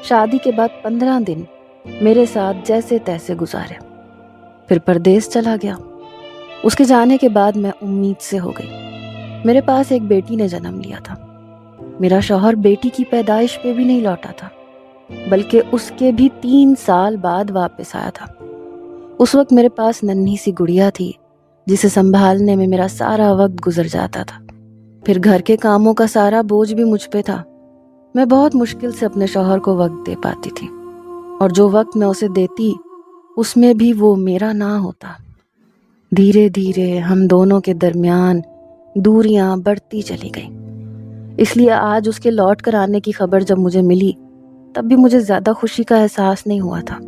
شادی کے بعد 15 دن میرے ساتھ جیسے تیسے گزارے، پھر پردیس چلا گیا۔ اس کے جانے کے بعد میں امید سے ہو گئی۔ میرے پاس ایک بیٹی نے جنم لیا تھا۔ میرا شوہر بیٹی کی پیدائش پہ بھی نہیں لوٹا تھا، بلکہ اس کے بھی 3 سال بعد واپس آیا تھا۔ اس وقت میرے پاس ننھی سی گڑیا تھی جسے سنبھالنے میں میرا سارا وقت گزر جاتا تھا۔ پھر گھر کے کاموں کا سارا بوجھ بھی مجھ پہ تھا۔ میں بہت مشکل سے اپنے شوہر کو وقت دے پاتی تھی، اور جو وقت میں اسے دیتی اس میں بھی وہ میرا نہ ہوتا۔ دھیرے دھیرے ہم دونوں کے درمیان دوریاں بڑھتی چلی گئیں۔ اس لیے آج اس کے لوٹ کر آنے کی خبر جب مجھے ملی تب بھی مجھے زیادہ خوشی کا احساس نہیں ہوا تھا۔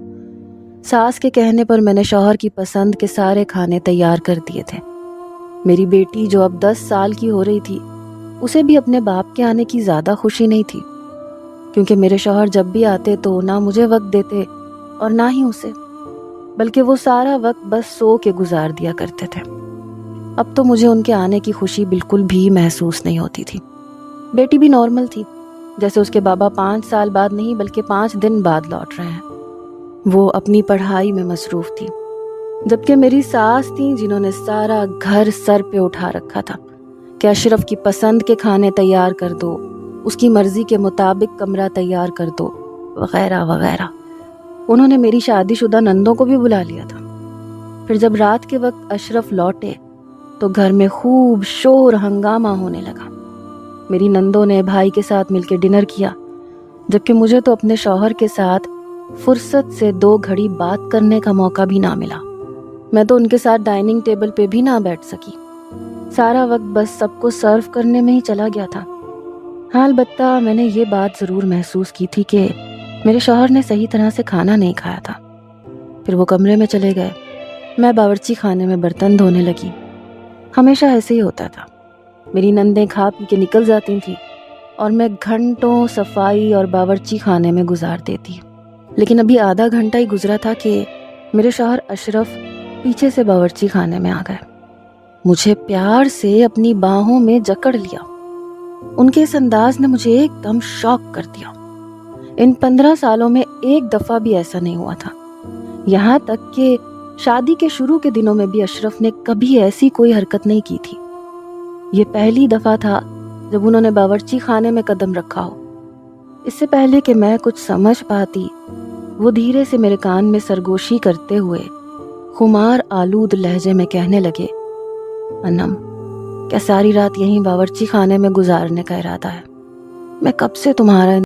ساس کے کہنے پر میں نے شوہر کی پسند کے سارے کھانے تیار کر دیے تھے۔ میری بیٹی جو اب 10 سال کی ہو رہی تھی، اسے بھی اپنے باپ کے آنے کی زیادہ خوشی نہیں تھی، کیونکہ میرے شوہر جب بھی آتے تو نہ مجھے وقت دیتے اور نہ ہی اسے، بلکہ وہ سارا وقت بس سو کے گزار دیا کرتے تھے۔ اب تو مجھے ان کے آنے کی خوشی بالکل بھی محسوس نہیں ہوتی تھی۔ بیٹی بھی نارمل تھی، جیسے اس کے بابا 5 سال بعد نہیں بلکہ 5 دن بعد لوٹ رہے ہیں۔ وہ اپنی پڑھائی میں مصروف تھی، جبکہ میری ساس تھیں جنہوں نے سارا گھر سر پہ اٹھا رکھا تھا کہ اشرف کی پسند کے کھانے تیار کر دو، اس کی مرضی کے مطابق کمرہ تیار کر دو، وغیرہ وغیرہ۔ انہوں نے میری شادی شدہ نندوں کو بھی بلا لیا تھا۔ پھر جب رات کے وقت اشرف لوٹے تو گھر میں خوب شور ہنگامہ ہونے لگا۔ میری نندوں نے بھائی کے ساتھ مل کے ڈنر کیا، جبکہ مجھے تو اپنے شوہر کے ساتھ فرصت سے 2 گھڑی بات کرنے کا موقع بھی نہ ملا۔ میں تو ان کے ساتھ ڈائننگ ٹیبل پہ بھی نہ بیٹھ سکی۔ سارا وقت بس سب کو سرو کرنے میں ہی چلا گیا تھا۔ ہاں، البتہ میں نے یہ بات ضرور محسوس کی تھی کہ میرے شوہر نے صحیح طرح سے کھانا نہیں کھایا تھا۔ پھر وہ کمرے میں چلے گئے، میں باورچی خانے میں برتن دھونے لگی۔ ہمیشہ ایسے ہی ہوتا تھا، میری نندیں کھا پی کے نکل جاتی تھیں اور میں گھنٹوں صفائی اور باورچی خانے میں گزار دیتی۔ لیکن ابھی آدھا گھنٹہ ہی گزرا تھا کہ میرے شوہر اشرف پیچھے سے باورچی خانے میں آ گئے۔ مجھے پیار سے اپنی باہوں میں جکڑ لیا۔ ان کے اس انداز نے مجھے ایک دم شاک کر دیا۔ ان 15 سالوں میں ایک دفعہ بھی ایسا نہیں ہوا تھا۔ یہاں تک کہ شادی کے شروع کے دنوں میں بھی اشرف نے کبھی ایسی کوئی حرکت نہیں کی تھی۔ یہ پہلی دفعہ تھا جب انہوں نے باورچی خانے میں قدم رکھا ہو۔ اس سے پہلے کہ میں کچھ سمجھ پاتی، وہ دھیرے سے میرے کان میں سرگوشی کرتے ہوئے خمار آلود لہجے میں کہنے لگے، انم، کیا ساری رات یہیں باورچی خانے میں گزارنے کا ارادہ ہے؟ میں کب سے تمہارا